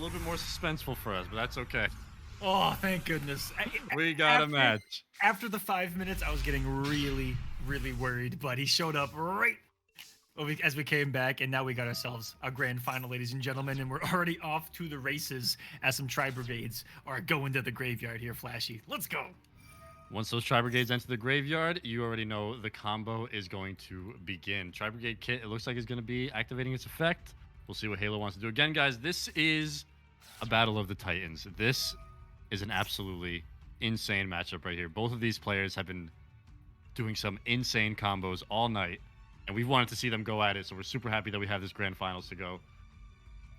little bit more suspenseful for us, but that's okay. Oh, thank goodness. We got a match. After the 5 minutes, I was getting really, really worried, but he showed up right as we came back, and now we got ourselves a grand final, ladies and gentlemen, and we're already off to the races as some tri-brigades are going to the graveyard here, Flashy. Let's go. Once those tri-brigades enter the graveyard, you already know the combo is going to begin. Tri-brigade kit, it looks like, is going to be activating its effect. We'll see what Halo wants to do. Again, guys, this is a battle of the Titans. This is an absolutely insane matchup right here. Both of these players have been doing some insane combos all night, and we've wanted to see them go at it, so we're super happy that we have this grand finals to go.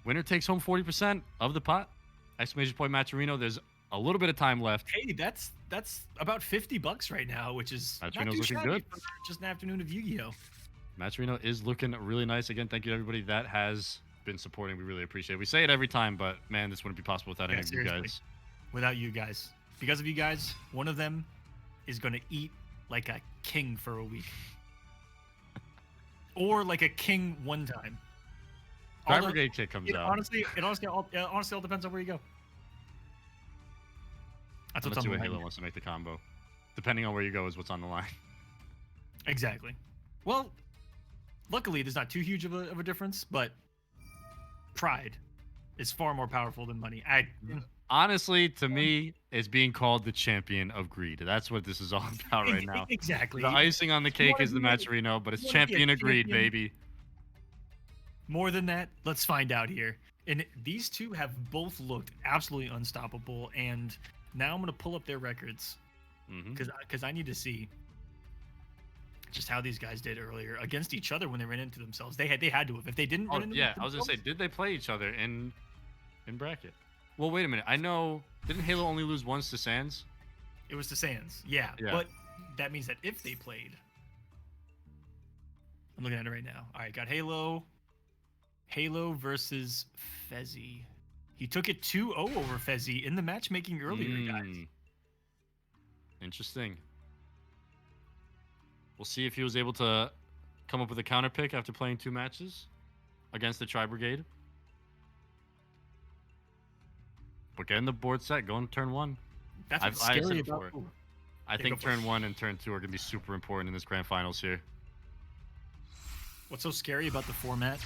Winner takes home 40% of the pot. Exclamation point Matcherino. There's a little bit of time left. Hey, that's about $50 right now, which is Matcherino's looking good. For just an afternoon of Yu-Gi-Oh. Matcherino is looking really nice. Again, thank you to everybody that has been supporting. We really appreciate it. We say it every time, but man, this wouldn't be possible without any of you guys. Without you guys. Because of you guys, one of them is going to eat like a king for a week. Or like a king one time. Tri-brigade kit comes out. Honestly, it honestly all depends on where you go. That's Let's see what Halo wants to make the combo. Depending on where you go is what's on the line. Exactly. Well, luckily there's not too huge of a difference, but pride is far more powerful than money. Honestly, to me, it's being called the champion of greed. That's what this is all about right now. Exactly. The icing on the cake is the Matcherino, but it's champion of greed, baby. More than that, let's find out here. And these two have both looked absolutely unstoppable, and now I'm going to pull up their records because I need to see just how these guys did earlier against each other when they ran into themselves. They had to have. If they didn't run into I was going to say, did they play each other in bracket? Well, wait a minute. I know, didn't Halo only lose once to Sans? It was to Sans, yeah. But that means that if they played, I'm looking at it right now. All right, got Halo versus Fezzy. He took it 2-0 over Fezzy in the matchmaking earlier, guys. Interesting. We'll see if he was able to come up with a counter pick after playing 2 matches against the Tri-Brigade. But getting the board set, going turn 1. That's what's scary about it. I think turn 1 and turn 2 are going to be super important in this grand finals here. What's so scary about the format?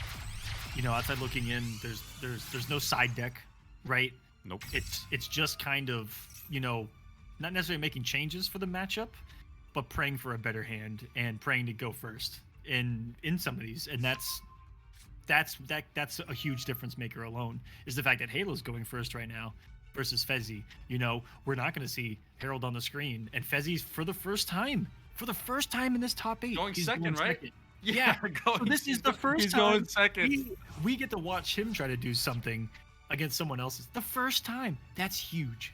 You know, outside looking in, there's no side deck, right? Nope. It's just kind of, you know, not necessarily making changes for the matchup, but praying for a better hand and praying to go first in some of these, and that's a huge difference maker alone, is the fact that Halo's going first right now versus Fezzy. You know, we're not going to see Herald on the screen, and Fezzy's for the first time in this top 8. Going second, right? Second. Yeah. So this is the first time going second. We get to watch him try to do something against someone else's. The first time. That's huge.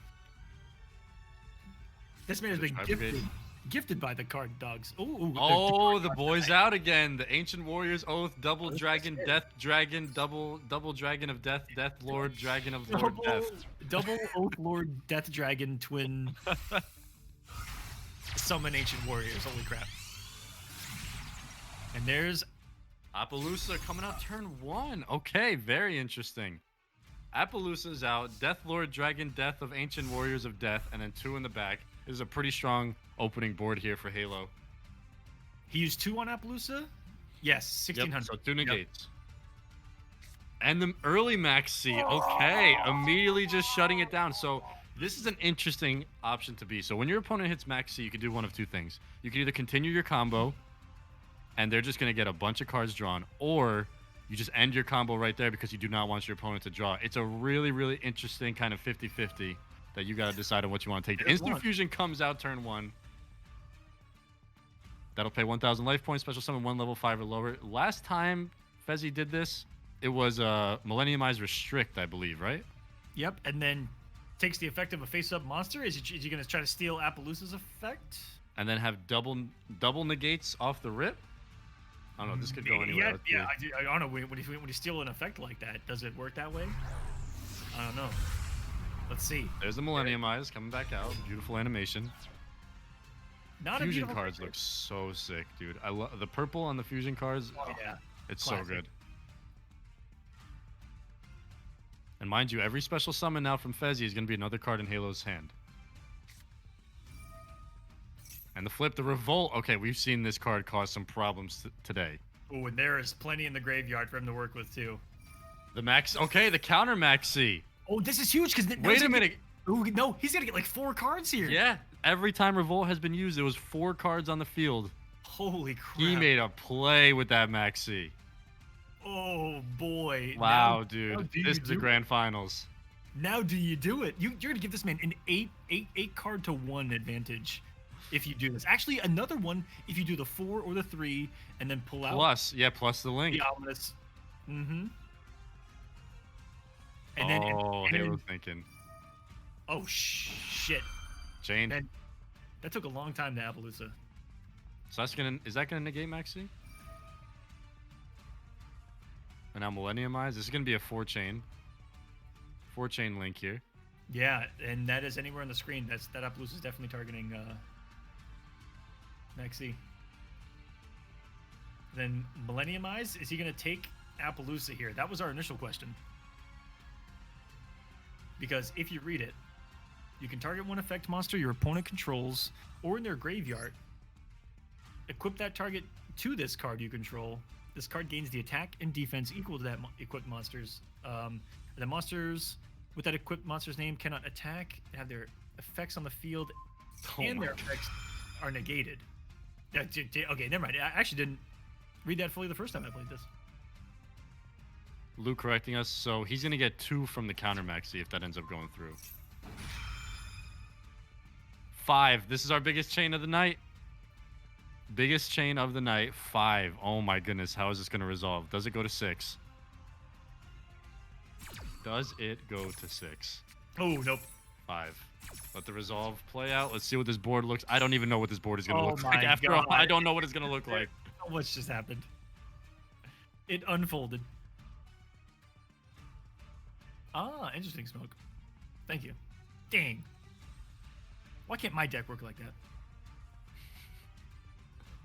This man has been gifted by the card dogs. Oh, the boys out again. The Ancient Warriors Oath, Double Dragon, Death Dragon, Double Dragon of Death, Death Lord, Dragon of Lord Death. Double Oath Lord, Death Dragon, twin. Summon Ancient Warriors. Holy crap. And there's Appaloosa coming out turn 1. Okay, very interesting. Appaloosa's out. Death Lord, Dragon, Death of Ancient Warriors of Death, and then 2 in the back. This is a pretty strong opening board here for Halo. He used 2 on Appaloosa? Yes, 1600. Yep, so 2 negates. And the early max C. Okay, immediately just shutting it down. So this is an interesting option to be. So when your opponent hits max C, you can do one of 2 things. You can either continue your combo, and they're just going to get a bunch of cards drawn, or you just end your combo right there because you do not want your opponent to draw. It's a really, really interesting kind of 50-50 that you got to decide on what you want to take. The Instant Fusion comes out turn 1. That'll pay 1,000 life points, special summon 1 level 5 or lower. Last time Fezzy did this, it was Millenniumized Restrict, I believe, right? Yep, and then takes the effect of a face-up monster. Is he going to try to steal Appaloosa's effect? And then have double negates off the rip? I don't know. This could go anywhere. I don't know. When you steal an effect like that, does it work that way? I don't know. Let's see. There's the Millennium Eyes coming back out. Beautiful animation. Fusion cards look so sick, dude. I love the purple on the fusion cards. Oh, yeah. It's Classic. so good. And mind you, every special summon now from Fezzy is going to be another card in Halo's hand. And the flip, the Revolt. Okay, we've seen this card cause some problems today. Oh, and there is plenty in the graveyard for him to work with, too. The Max. Okay, the counter Maxi. Oh, this is huge because wait a minute. Oh no, he's gonna get like 4 cards here. Yeah, every time Revolt has been used, there was 4 cards on the field. Holy crap! He made a play with that Maxi. Oh boy! Wow, now, dude, this is the grand finals. Now do you do it? You're gonna give this man an 8 card to 1 advantage if you do this. Actually, another one if you do the 4 or the 3 and then pull out. Plus the link. The ominous. Mm-hmm. And then Halo's thinking. Oh shit! Chain. Man, that took a long time to Appaloosa. So is that gonna negate Maxi? And now Millenniumize. This is gonna be a 4-chain. 4-chain link here. Yeah, and that is anywhere on the screen. That Appaloosa is definitely targeting Maxi. Then Millenniumize. Is he gonna take Appaloosa here? That was our initial question. Because if you read it, you can target one effect monster your opponent controls or in their graveyard. Equip that target to this card you control. This card gains the attack and defense equal to that equipped monster's. The monsters with that equipped monster's name cannot attack, have their effects on the field, and their effects are negated. Okay, never mind. I actually didn't read that fully the first time I played this. Luke correcting us, so he's gonna get 2 from the counter Maxi if that ends up going through. 5. This is our biggest chain of the night. Biggest chain of the night. 5. Oh my goodness, how is this gonna resolve? Does it go to 6? Does it go to 6? Oh nope. 5. Let the resolve play out. Let's see what this board looks. I don't even know what this board is gonna look like. After all, I don't know what it's gonna look like. So much just happened. It unfolded. Ah, interesting, Smoke. Thank you. Dang. Why can't my deck work like that?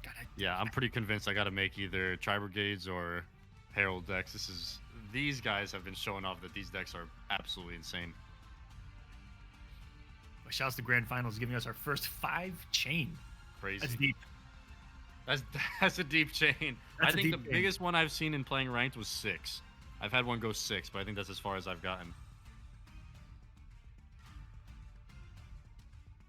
God, yeah, I'm pretty convinced I got to make either tri-brigades or Herald decks. These guys have been showing off that these decks are absolutely insane. Well, shouts to Grand Finals giving us our first 5-chain. Crazy. That's deep. That's a deep chain. I think the biggest one I've seen in playing ranked was 6. I've had one go 6, but I think that's as far as I've gotten.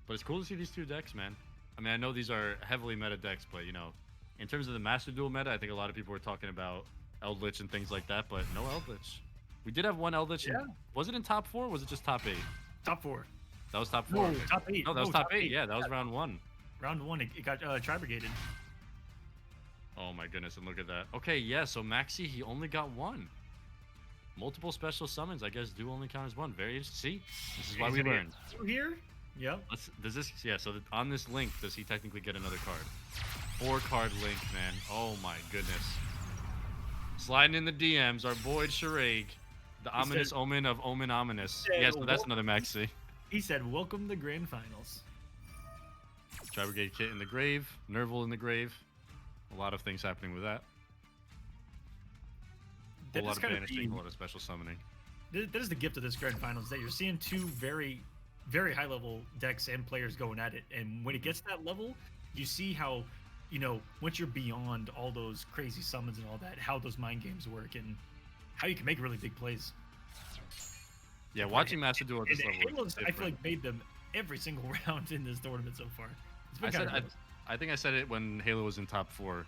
But it's cool to see these 2 decks, man. I mean, I know these are heavily meta decks, but, you know, in terms of the Master Duel meta, I think a lot of people were talking about Eldritch and things like that, but no Eldritch. We did have one Eldritch. Yeah. Was it in top 4 or was it just top 8? Top 4. That was top 4. No, top 8. No, that was top 8. Yeah, that was round 1. Round 1, it got tri-brigaded. Oh my goodness, and look at that. Okay, yeah, so Maxi, he only got 1. Multiple special summons, I guess, do only count as 1. Very interesting. See, this is why we learned. Here? Yep. So on this link, does he technically get another card? 4-card link, man. Oh my goodness. Sliding in the DMs, our boy Sharag, the ominous omen of Omen Ominous. Yeah, so that's another Maxi. He said, welcome to Grand Finals. Tri-brigade kit in the grave, Nerval in the grave. A lot of things happening with that. A lot of banishing, a lot of special summoning. That is the gift of this Grand Finals, that you're seeing 2 very, very high-level decks and players going at it. And when it gets to that level, you see how, you know, once you're beyond all those crazy summons and all that, how those mind games work and how you can make really big plays. Yeah, watching Master Duel at this level Halos, I feel like made them every single round in this tournament so far. It's been I think I said it when Halo was in top 4,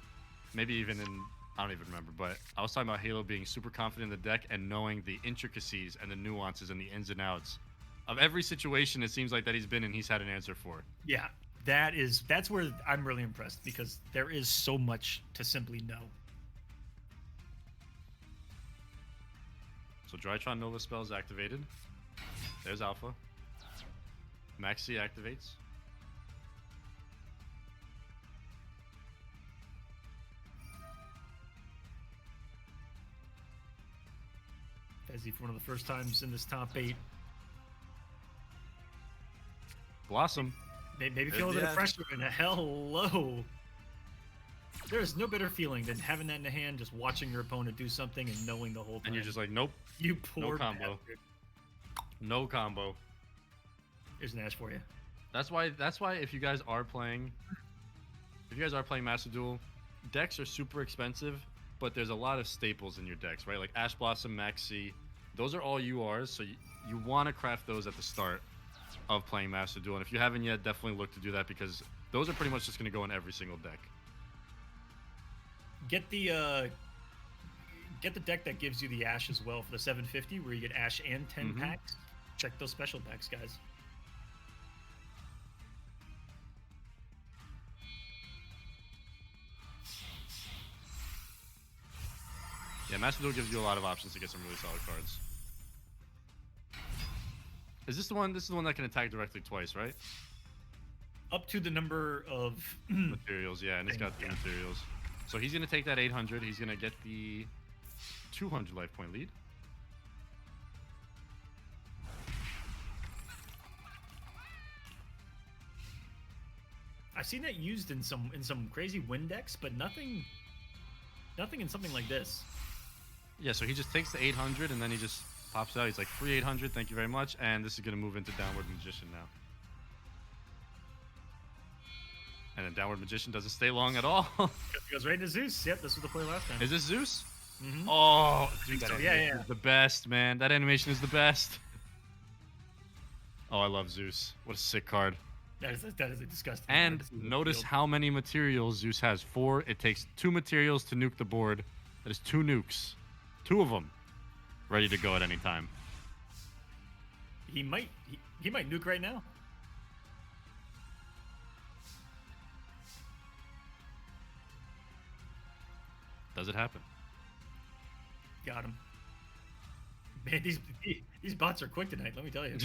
maybe even in, I don't even remember, but I was talking about Halo being super confident in the deck and knowing the intricacies and the nuances and the ins and outs of every situation it seems like that he's been in, he's had an answer for. Yeah, that's where I'm really impressed, because there is so much to simply know. So Drytron Nova spell is activated. There's Alpha. Maxi activates. Fezzy for one of the first times in this top 8. Blossom. Maybe feel a bit of pressure and hello. There is no better feeling than having that in the hand, just watching your opponent do something and knowing the whole time. And you're just like, nope. You poor no combo. bastard. No combo. Here's an Ash for you. That's why if you guys are playing Master Duel, decks are super expensive, but there's a lot of staples in your decks, right? Like Ash Blossom, Maxi, those are all URs, so you want to craft those at the start of playing Master Duel. And if you haven't yet, definitely look to do that because those are pretty much just going to go in every single deck. Get the deck that gives you the Ash as well for the 750, where you get Ash and 10 packs. Check those special packs, guys. Yeah, Master Duel gives you a lot of options to get some really solid cards. Is this the one? This is the one that can attack directly twice, right? Up to the number of materials, yeah, and it's got 3 materials. So he's gonna take that 800. He's gonna get the 200 life point lead. I've seen that used in some crazy win decks, but nothing in something like this. Yeah, so he just takes the 800 and then he just pops out. He's like, free 800, thank you very much. And this is going to move into Downward Magician now. And then Downward Magician doesn't stay long at all. It goes right into Zeus. Yep, this was the play last time. Is this Zeus? Mm-hmm. Oh, dude, that animation is the best, man. That animation is the best. Oh, I love Zeus. What a sick card. That is a disgusting And card. notice how many materials Zeus has. 4. It takes 2 materials to nuke the board. That is 2 nukes. 2 of them ready to go at any time. He might nuke right now. Does it happen? Got him. Man, these bots are quick tonight, let me tell you.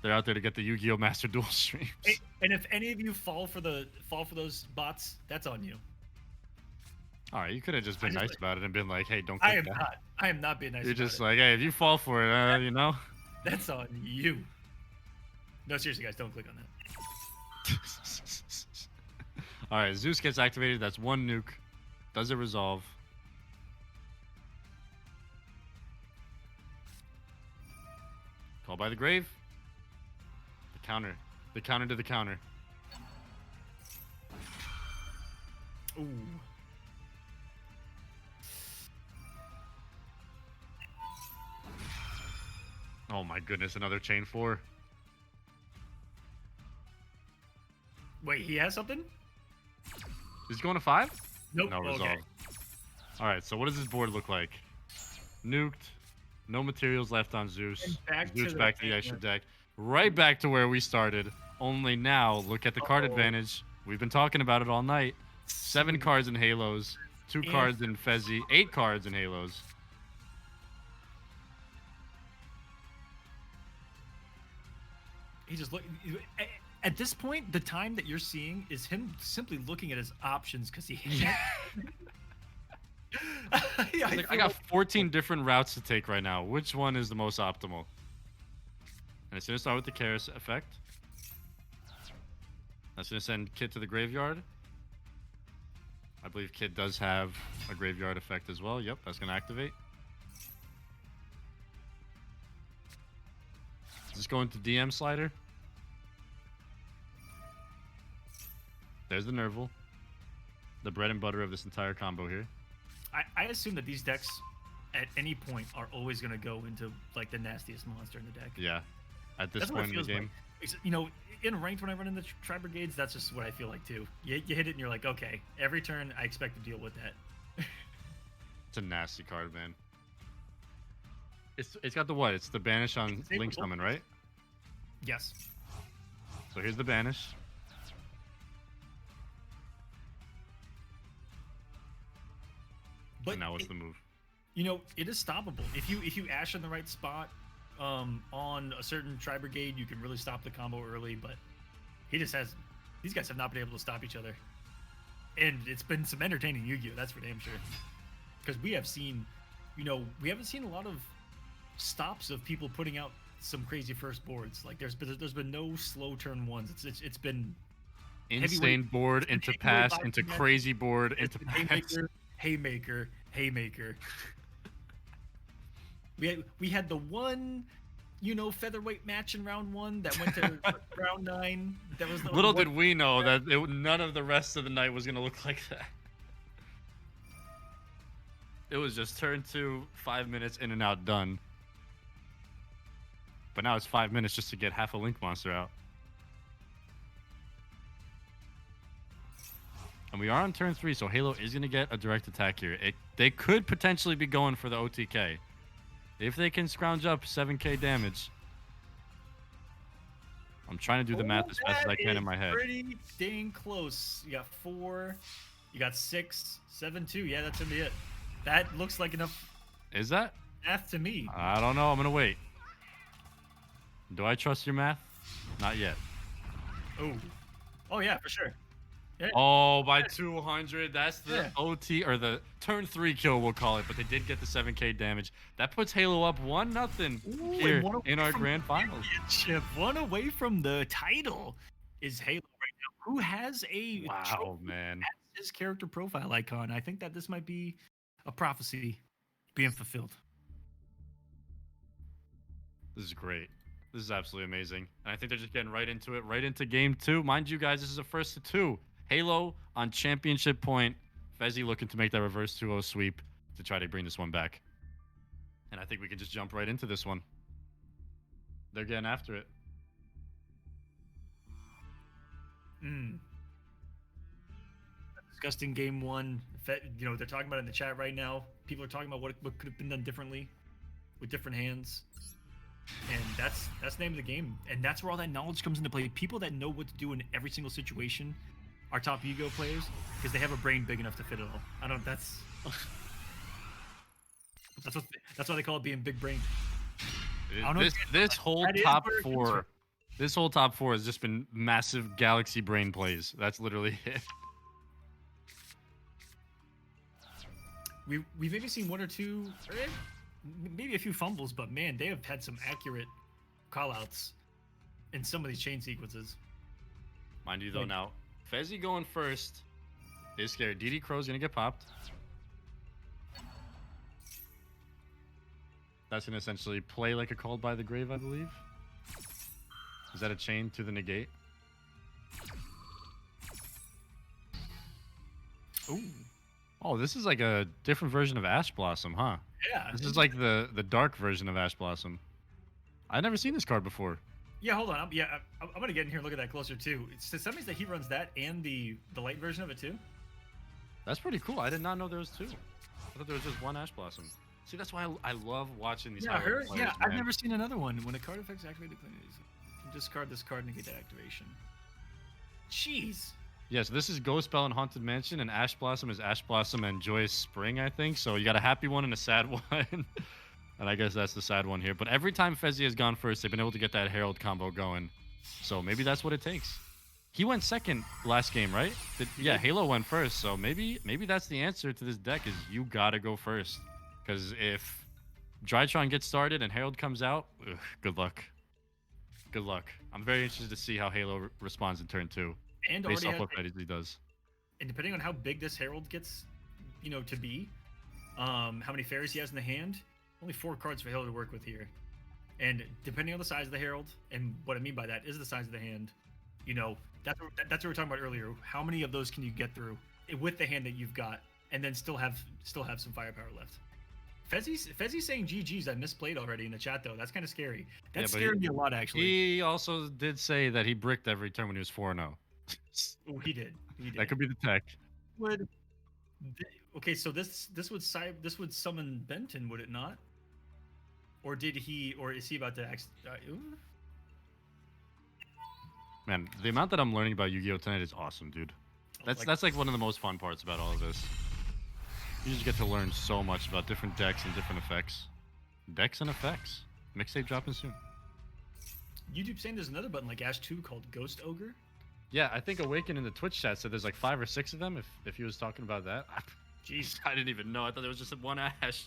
They're out there to get the Yu-Gi-Oh! Master Duel streams. Hey, and if any of you fall for those bots, that's on you. All right, you could have just been nice about it and been like, "Hey, don't." Click that. I am not being nice. You're about just it. like, "Hey, if you fall for it, you know." That's on you. No, seriously, guys, don't click on that. All right, Zeus gets activated. That's 1 nuke. Does it resolve? Call by the grave. The counter. The counter to the counter. Ooh. Oh my goodness, another chain 4. Wait, he has something? He's going to 5? Nope. No resolve. Okay. All right, so what does this board look like? Nuked. No materials left on Zeus. Zeus back to the extra deck. Right back to where we started. Only now, look at the card advantage. We've been talking about it all night. 7 cards in Halos. 2 cards in Fezzy. 8 cards in Halos. He just look. At this point, the time that you're seeing is him simply looking at his options because he. I got 14 different routes to take right now. Which one is the most optimal? And it's going to start with the Karis effect. That's going to send Kit to the graveyard. I believe Kit does have a graveyard effect as well. Yep, that's going to activate. Is this going to DM slider? There's the Nerval. The bread and butter of this entire combo here. I assume that these decks, at any point, are always going to go into like the nastiest monster in the deck. Yeah. At this That's point in the game. Like. You know, in ranked when I run into tri-brigades, that's just what I feel like too. You hit it and you're like, okay, every turn I expect to deal with that. It's a nasty card, man. It's got the what? It's the banish on Link Summon, right? Yes. So here's the banish. But and now what's the move? You know, it is stoppable. If you ash in the right spot on a certain tri-brigade, you can really stop the combo early, but these guys have not been able to stop each other. And it's been some entertaining Yu-Gi-Oh! That's for damn sure. Because we have seen, we haven't seen a lot of stops of people putting out some crazy first boards. Like there's been no slow turn ones. It's been insane board into pass into crazy board into pass. Haymaker. We had the one, featherweight match in round 1 that went to round 9. That was the only Little one. did we know that none of the rest of the night was going to look like that. It was just turn 2, 5 minutes in and out, done. But now it's 5 minutes just to get half a Link monster out. And we are on turn 3, so Halo is going to get a direct attack here. They could potentially be going for the OTK. If they can scrounge up 7k damage. I'm trying to do the math as best as I can in my head. Pretty dang close. You got 4, you got 6, 7, 2. Yeah, that's going to be it. That looks like enough Is that? math to me. I don't know. I'm going to wait. Do I trust your math? Not yet. Oh yeah, for sure. Yeah. Oh, by 200. That's the OT, or the turn 3 kill, we'll call it. But they did get the 7k damage. That puts Halo up 1-0 here in our grand finals. One away from the title is Halo right now, who has a man, his character profile icon. I think that this might be a prophecy being fulfilled. This is great. This is absolutely amazing. And I think they're just getting right into it, right into game 2. Mind you guys, this is a first to 2. Halo on championship point. Fezzy looking to make that reverse 2-0 sweep to try to bring this one back. And I think we can just jump right into this one. They're getting after it. Disgusting game 1. They're talking about it in the chat right now. People are talking about what could have been done differently with different hands. And that's the name of the game. And that's where all that knowledge comes into play. People that know what to do in every single situation are top ego players because they have a brain big enough to fit it all. That's why they call it being big brain. This whole top 4, this whole top 4 has just been massive galaxy brain plays. That's literally it. We've maybe seen 1 or 2, maybe a few fumbles, but man, they have had some accurate callouts in some of these chain sequences. Mind you, though, now Fezzy going first is scary. DD Crow's gonna get popped. That's gonna essentially play like a Called by the Grave, I believe. Is that a chain to the negate? Ooh. Oh, this is like a different version of Ash Blossom, huh? Yeah. This is like the dark version of Ash Blossom. I've never seen this card before. Yeah, hold on. I'm gonna get in here and look at that closer too. So that means that he runs that and the light version of it too. That's pretty cool. I did not know there was 2. I thought there was just one Ash Blossom. See, that's why I love watching these. Players, I've never seen another one. When a card effects activated, you can discard this card and get that activation. Jeez. Yeah, so this is Ghost Spell and Haunted Mansion, and Ash Blossom is Ash Blossom and Joyous Spring, I think. So you got a happy one and a sad one. And I guess that's the sad one here. But every time Fezzy has gone first, they've been able to get that Herald combo going. So maybe that's what it takes. He went second last game, right? Yeah, Halo went first. So maybe that's the answer to this deck is you got to go first. Because if Drytron gets started and Herald comes out, good luck. Good luck. I'm very interested to see how Halo responds in turn 2. And based off what he does. And depending on how big this Herald gets, to be, how many fairies he has in the hand, only 4 cards for Halo to work with here. And depending on the size of the Herald, and what I mean by that is the size of the hand, that's what we were talking about earlier. How many of those can you get through with the hand that you've got, and then still have some firepower left? Fezzy's saying GG's. I misplayed already in the chat though. That's kind of scary. That scared me a lot actually. He also did say that he bricked every turn when he was 4-0. Oh, he did. That could be the tech. Okay, so this would summon Benton, would it not? Or is he about to Man, the amount that I'm learning about Yu-Gi-Oh tonight is awesome, dude. That's like one of the most fun parts about all of this. You just get to learn so much about different decks and different effects. Decks and effects. Mixtape dropping soon. YouTube saying there's another button like Ash 2 called Ghost Ogre. Yeah, I think Awaken in the Twitch chat said there's like 5 or 6 of them. If he was talking about that, jeez, I didn't even know. I thought there was just one Ash.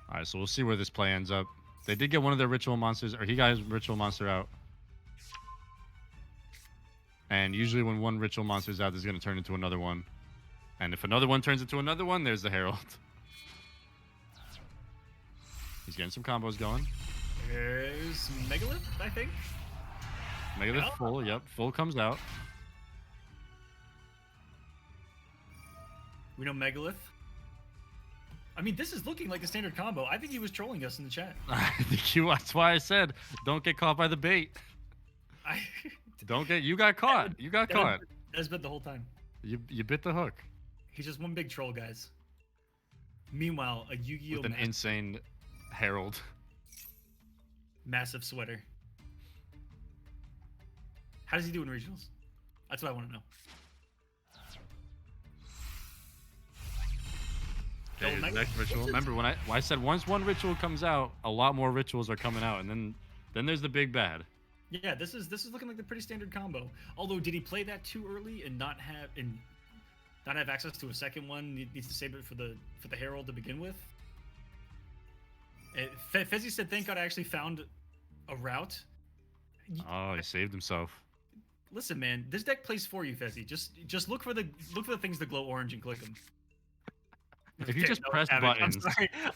All right, so we'll see where this play ends up. They did get one of their ritual monsters, or he got his ritual monster out. And usually when one ritual monster is out, it's going to turn into another one. And if another one turns into another one, there's the Herald. He's getting some combos going. There's Megalith, I think. Megalith full, yep. Full comes out. We know Megalith. I mean, this is looking like a standard combo. I think he was trolling us in the chat. That's why I said, don't get caught by the bait. You got caught. You got caught. That's been the whole time. You bit the hook. He's just one big troll, guys. Meanwhile, a Yu-Gi-Oh! With an insane Herald. Massive sweater. How does he do in regionals? That's what I want to know. Okay, next ritual. Remember when I said once one ritual comes out, a lot more rituals are coming out, and then there's the big bad. Yeah, this is looking like the pretty standard combo. Although, did he play that too early and not have access to a second one? Needs to save it for the Herald to begin with. Fezzy said, "Thank God I actually found a route." Oh, he saved himself. Listen, man, this deck plays for you, Fezzy. Just look for the things that glow orange and click them. If you just press buttons.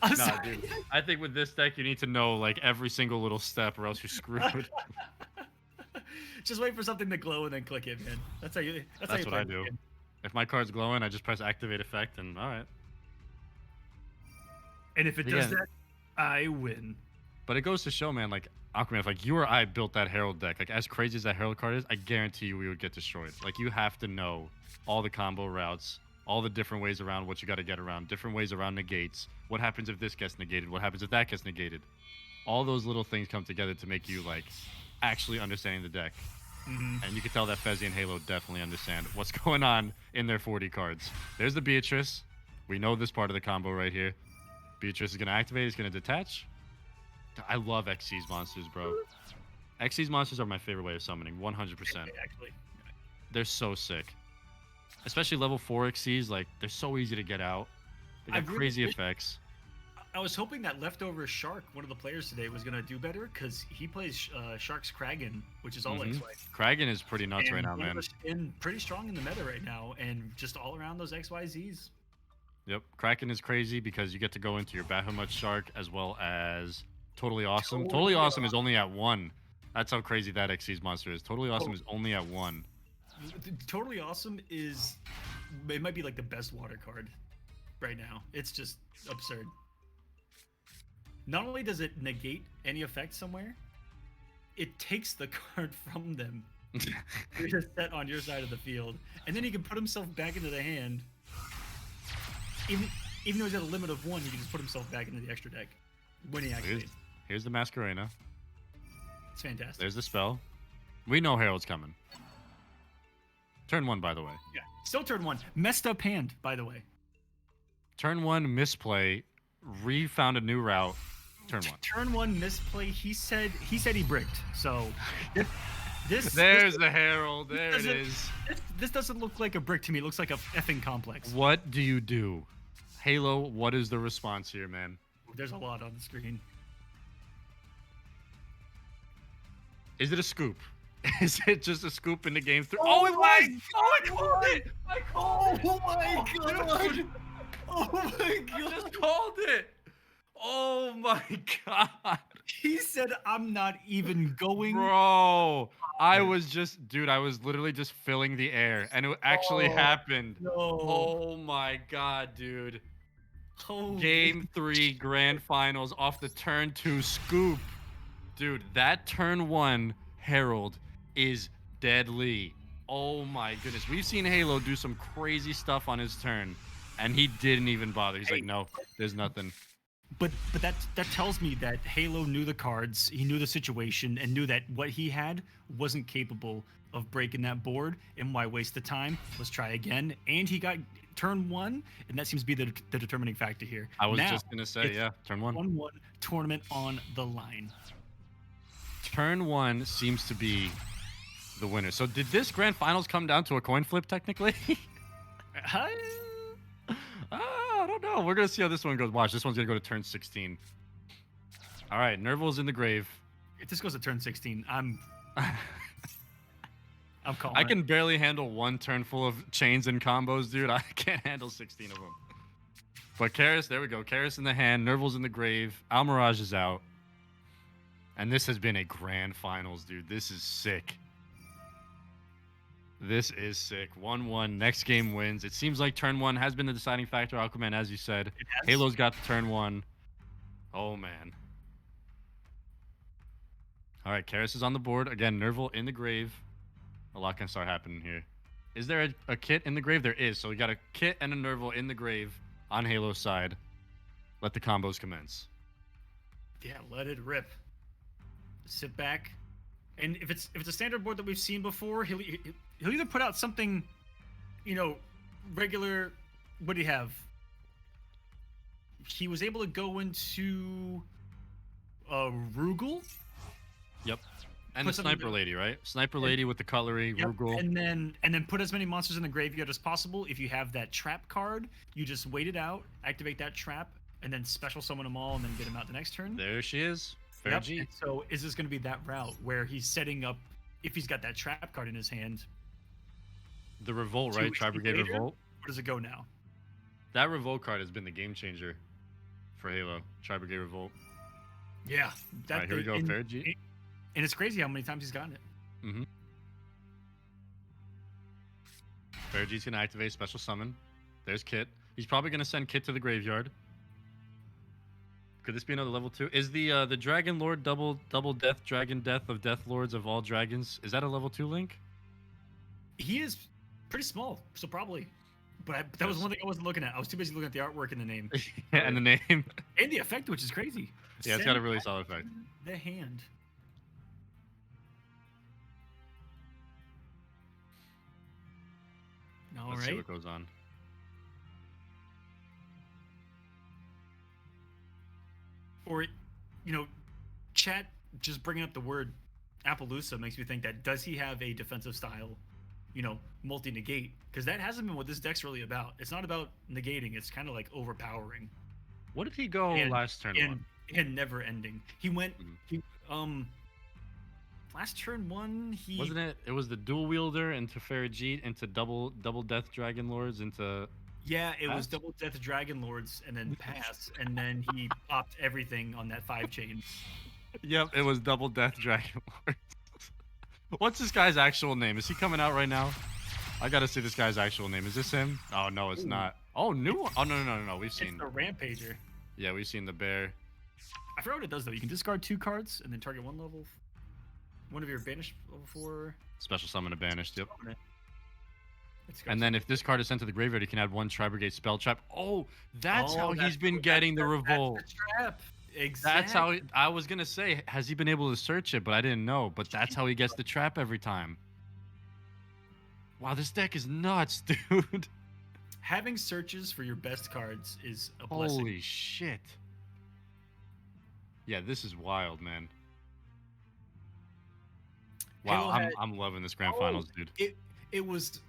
I'm sorry. Dude. I think with this deck, you need to know like every single little step, or else you're screwed. Just wait for something to glow and then click it, man. That's what I do. If my card's glowing, I just press activate effect, and all right. And if it does that, I win. But it goes to show, man, like Aquaman, if like you or I built that Herald deck, like as crazy as that Herald card is, I guarantee you we would get destroyed. Like you have to know all the combo routes, all the different ways around what you got to get around, different ways around negates. What happens if this gets negated? What happens if that gets negated? All those little things come together to make you like actually understanding the deck. Mm-hmm. And you can tell that Fezzy and Halo definitely understand what's going on in their 40 cards. There's the Beatrice. We know this part of the combo right here. Beatrice is going to activate. It's going to detach. I love Xyz monsters, bro. Xyz monsters are my favorite way of summoning, 100%. Actually. They're so sick. Especially level 4 Xyz, like, they're so easy to get out. They got crazy effects. I was hoping that leftover Shark, one of the players today, was going to do better because he plays Shark's Kragan, which is all XY. Kragan is pretty nuts right now, man. And pretty strong in the meta right now, and just all around those XYZs. Yep, Kraken is crazy because you get to go into your Bahamut Shark as well as Totally Awesome. Totally Awesome is only at 1. That's how crazy that Xyz monster is. Totally Awesome is only at 1. Totally Awesome is... It might be like the best water card right now. It's just absurd. Not only does it negate any effect somewhere, it takes the card from them. You're set on your side of the field. And then he can put himself back into the hand. Even though he's at a limit of 1, he can just put himself back into the extra deck when he activates. Here's the Masquerena. It's fantastic. There's the spell. We know Herald's coming. Turn 1, by the way. Yeah, still turn 1. Messed up hand, by the way. Turn 1, misplay. Found a new route. Turn 1. Turn 1, misplay. He said he bricked. So There's the Herald. There it is. This doesn't look like a brick to me. It looks like a effing complex. What do you do? Halo, what is the response here, man? There's a lot on the screen. Is it a scoop? Is it just a scoop in the game? Oh, it was! Oh, I called it! I called it! Oh my god! Oh my god! I just called it! Oh my god! He said, "I'm not even going." Bro, I was literally just filling the air, and it actually happened. No. Oh my god, dude. Holy Game 3 grand finals off the turn 2 scoop. Dude, that turn 1 Herald is deadly. Oh my goodness. We've seen Halo do some crazy stuff on his turn, and he didn't even bother. He's like, no, there's nothing. But that tells me that Halo knew the cards, he knew the situation, and knew that what he had wasn't capable of breaking that board. And why waste the time? Let's try again. And he got turn 1, and that seems to be the determining factor here. I was just gonna say, yeah, turn 1. 1-1 tournament on the line. Turn 1 seems to be the winner. So did this grand finals come down to a coin flip technically? I don't know. We're gonna see how this one goes. Watch, this one's gonna go to turn 16. All right, Nerval's in the grave. If this goes to turn 16, I'm I'm calling I it. can barely handle one turn full of chains and combos, dude. I can't handle 16 of them. But Karis, there we go. Karis in the hand, Nerval's in the grave, Almirage is out. And this has been a grand finals, dude. This is sick. This is sick. 1-1. Next game wins. It seems like turn 1 has been the deciding factor. Aquaman, as you said. It has. Halo's got turn 1. Oh, man. All right, Karis is on the board. Again, Nerval in the grave. A lot can start happening here. Is there a kit in the grave? There is. So we got a kit and a Nerval in the grave on Halo's side. Let the combos commence. Yeah, let it rip. Sit back, and if it's a standard board that we've seen before, he'll either put out something, regular. What do you have? He was able to go into Rugal. Yep. And Put the something sniper lady, right? Sniper lady with the cutlery, Yep. Rugal. And then put as many monsters in the graveyard as possible. If you have that trap card, you just wait it out, activate that trap, and then special summon them all, and then get them out the next turn. There she is. Fair Yep. G. And so is this going to be that route where he's setting up, if he's got that trap card in his hand? The Revolt, 2 right? weeks Tri-brigade later? Revolt. Where does it go now? That Revolt card has been the game changer for Halo. Tri-brigade Revolt. Yeah. All right, here we go. Fair G. And it's crazy how many times he's gotten it. Mm-hmm. Fair G's going to activate special summon. There's Kit. He's probably going to send Kit to the graveyard. Could this be another level 2? Is the Dragon Lord double death, dragon death of death lords of all dragons? Is that a level 2 link? He is pretty small, so probably. But that was one thing I wasn't looking at. I was too busy looking at the artwork and the name. Yeah, and the name. And the effect, which is crazy. Yeah, it's got a really solid effect. The hand. All Let's see right. what goes on. Or, chat just bringing up the word Appaloosa makes me think that does he have a defensive style, multi-negate? Because that hasn't been what this deck's really about. It's not about negating. It's kind of like overpowering. What did he go last turn on? And never ending. He went, last turn 1, he... Wasn't it? It was the dual wielder into Farajit, into double death dragon lords, into... Yeah, it was Pass? double death dragon lords and then pass, and then he popped everything on that 5 chain. Yep, it was double death dragon lords. What's this guy's actual name? Is he coming out right now? I gotta see this guy's actual name. Is this him? Oh no, it's not. Oh, new one. Oh no. We've It's seen. the Rampager. Yeah, we've seen the bear. I forgot what it does though. You can discard 2 cards and then target one of your banished level 4. Special summon a banished. Yep. It's And then if this card is sent to the graveyard, you can add 1 Tri-brigade spell trap. Oh, that's how he's been getting the revolt. That's the trap. Exactly. That's how I was gonna say. Has he been able to search it? But I didn't know. But that's how he gets the trap every time. Wow, this deck is nuts, dude. Having searches for your best cards is a blessing. Holy shit. Yeah, this is wild, man. Wow, Halo I'm loving this grand finals, dude. It was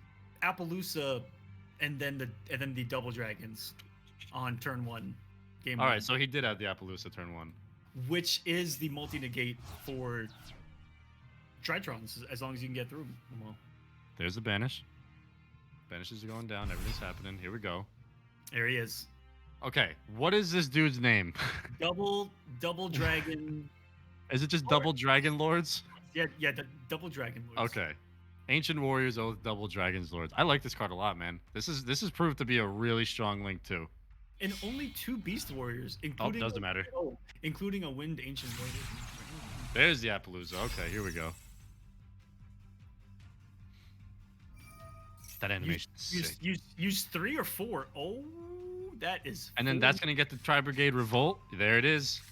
Appaloosa, and then the double dragons on turn 1. Game All 1, right, so he did have the Appaloosa turn 1. which is the multi-negate for Tritrons, as long as you can get through them. Well, There's the banish. Banishes are going down. Everything's happening. Here we go. there he is. Okay, what is this dude's name? Double dragon. Is it just double dragon lords? Yeah, the double dragon lords. Okay. Ancient Warriors Oath Double Dragons Lords. I like this card a lot, man. This is proved to be a really strong link too. And only 2 beast warriors, including doesn't matter. Including a wind ancient warrior. There's the Appaloosa. Okay, here we go. That animation is sick. Use 3 or 4. Oh, that is. And then that's gonna get the Tri-brigade Revolt. There it is.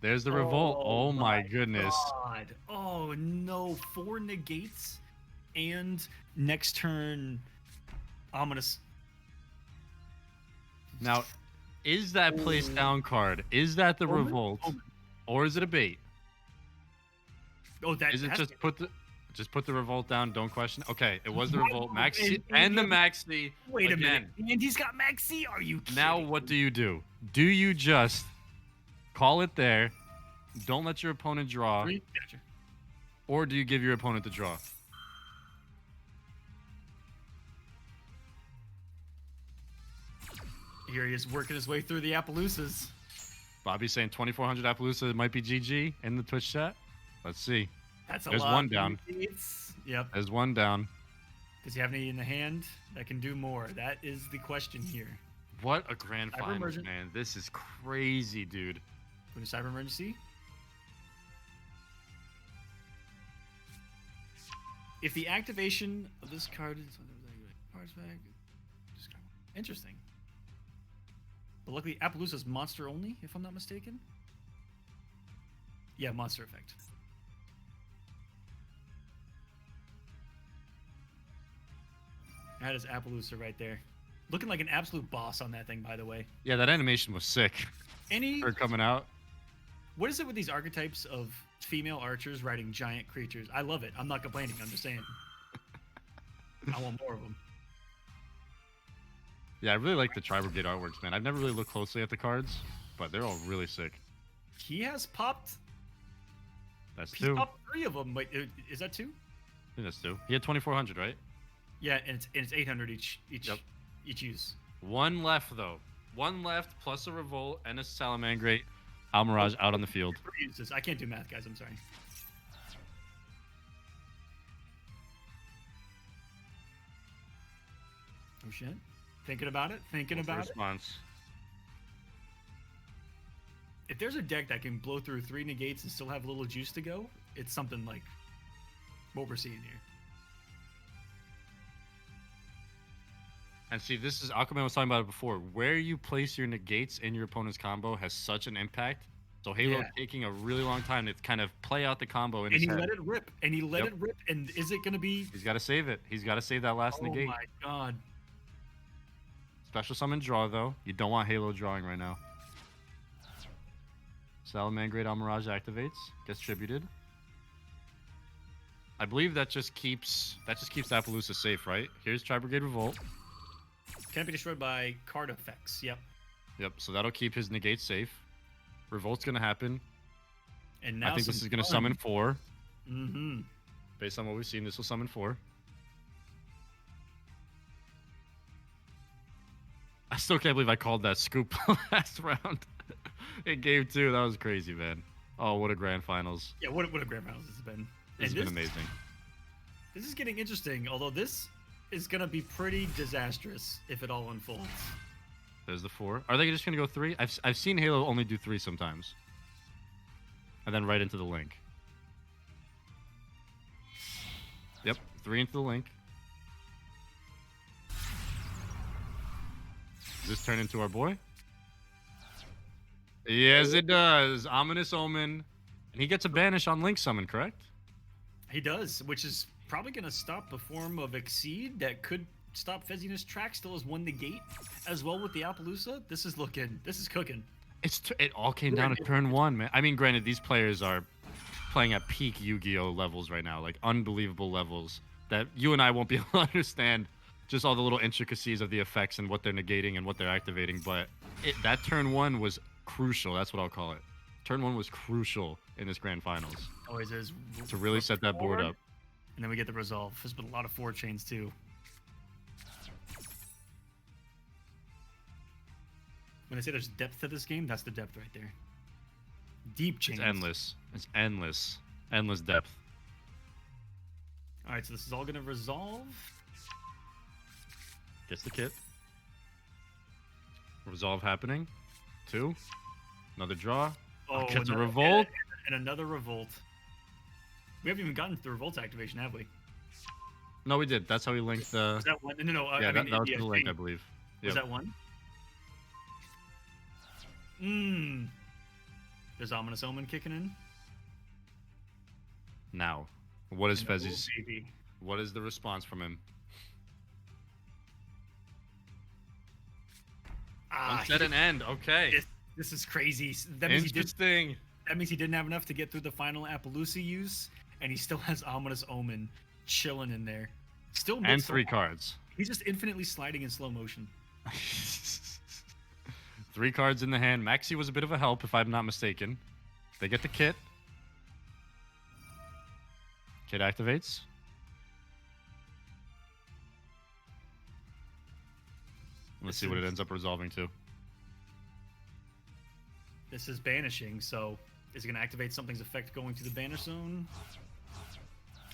There's the Revolt. Oh my goodness. God. Oh no, 4 negates, and next turn, ominous. Now, is that place down card? Is that the Revolt, or is it a bait? Oh, that Is it has just put the Revolt down? Don't question. Okay, it was the Revolt, Maxi, and the Maxi. Wait a again. minute. And he's got Maxi. Are you kidding? Now, what do you do? Do you just call it there? Don't let your opponent draw, Gotcha. or do you give your opponent the draw? Here he is working his way through the Appaloosas. Bobby's saying 2400 Appaloosa might be GG in the Twitch chat. Let's see. That's a There's lot. one down. Yep. There's one down. Does he have any in the hand that can do more? That is the question here. What a grand Cyber final, Emergent. man. This is crazy, dude. Go to Cyber Emergency. If the activation of this card is cards back, interesting. But luckily, Appaloosa's monster only, if I'm not mistaken. Yeah, monster effect. That is Appaloosa right there. Looking like an absolute boss on that thing, by the way. Yeah, that animation was sick. Any For coming out. What is it with these archetypes of female archers riding giant creatures? I love it. I'm not complaining. I'm just saying. I want more of them. Yeah, I really like the tri-brigade artworks, man. I've never really looked closely at the cards, but they're all really sick. He has popped. That's He's 2. popped 3 of them. Wait, is that 2? I think that's 2. He had 2400, right? Yeah, and it's 800 each Yep. each use. One left, though. One left, plus a Revolt and a Salamangreat Almirage out on the field. 3 uses. I can't do math, guys. I'm sorry. Oh shit. Thinking about it. Thinking What's the about it. response? If there's a deck that can blow through 3 negates and still have a little juice to go, it's something like what we're seeing here. And see, this is Aquaman was talking about it before. Where you place your negates in your opponent's combo has such an impact. So Halo Yeah. taking a really long time to kind of play out the combo in And his he head. let it rip. And he let Yep. it rip. And is it going to be? He's got to save it. He's got to save that last Oh negate. my god. Special summon draw, though. You don't want Halo drawing right now. Salamangreat Almirage activates, gets tributed. I believe that just keeps Appaloosa safe, right? Here's Tri-Brigade Revolt. Can't be destroyed by card effects. Yep. Yep, so that'll keep his negate safe. Revolt's gonna happen. And now I think this is gonna summon 4. Mm-hmm. Based on what we've seen, this will summon 4. I still can't believe I called that scoop last round. In game 2, that was crazy, man. Oh, what a grand finals. Yeah, what a grand finals this has been. This has been amazing. This is getting interesting, although this is going to be pretty disastrous if it all unfolds. There's the 4. Are they just gonna go 3? I've seen Halo only do 3 sometimes. And then right into the link. Yep, 3 into the link. Does this turn into our boy? Yes, it does. Ominous Omen. And he gets a banish on Link Summon, correct? He does, which is probably going to stop the form of Exceed that could stop Fezzy in his track. Still has 1 negate as well with the Appaloosa. This is cooking. It all came down to turn 1, man. I mean, granted, these players are playing at peak Yu-Gi-Oh levels right now, like unbelievable levels that you and I won't be able to understand. Just all the little intricacies of the effects and what they're negating and what they're activating. But that turn 1 was crucial. That's what I'll call it. Turn 1 was crucial in this grand finals Always is. to really set that board up. And then we get the resolve. There's been a lot of 4 chains too. When I say there's depth to this game, that's the depth right there. Deep chains. It's endless. It's endless. Endless depth. All right, so this is all going to resolve. Gets the kit. Resolve happening. 2. Another draw. Oh, Gets a another- revolt. And another revolt. We haven't even gotten to the revolt activation, have we? No, we did. That's how we linked the. Was that one? No. Yeah, I mean, that was yeah, the link, I believe. Was Yep. that one? There's Ominous Omen kicking in. Now, what is And, oh, Fezzy's? baby. What is the response from him? Set an end. Okay. This is crazy. That means Interesting. That means he didn't have enough to get through the final Appaloosa use, and he still has Ominous Omen chilling in there. Still And mixed 3 up. cards. He's just infinitely sliding in slow motion. 3 cards in the hand. Maxi was a bit of a help, if I'm not mistaken. They get the kit. Kit activates. Let's see what it ends up resolving to. This is banishing, so is it going to activate something's effect going to the banish zone?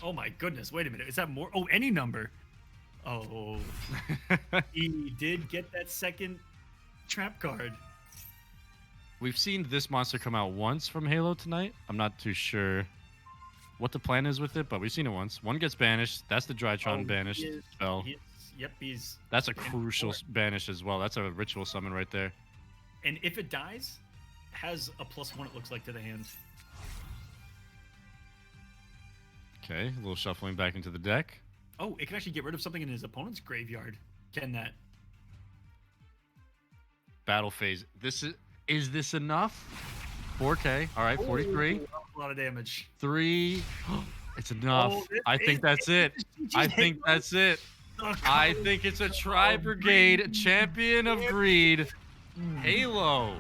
Oh my goodness, wait a minute. Is that more? Oh, any number. Oh, he did get that second trap card. We've seen this monster come out once from Halo tonight. I'm not too sure what the plan is with it, but we've seen it once. One gets banished. That's the Drytron banished spell. Yep, he's... That's a crucial banish as well. That's a ritual summon right there. And if it dies, has a +1, it looks like, to the hand. Okay, a little shuffling back into the deck. Oh, it can actually get rid of something in his opponent's graveyard. Can that? Battle phase. Is this enough? 4K. All right, 43. A lot of damage. 3. It's enough. I think that's it. I think that's it. I think it's a tri-brigade champion of greed. Halo.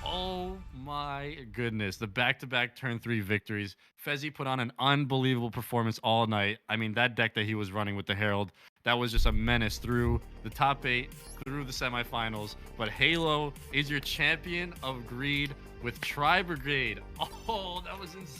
Oh my goodness. The back-to-back turn 3 victories. Fezzy put on an unbelievable performance all night. I mean, that deck that he was running with the Herald, that was just a menace through the top 8, through the semifinals. But Halo is your champion of greed with tri-brigade. Oh, that was insane.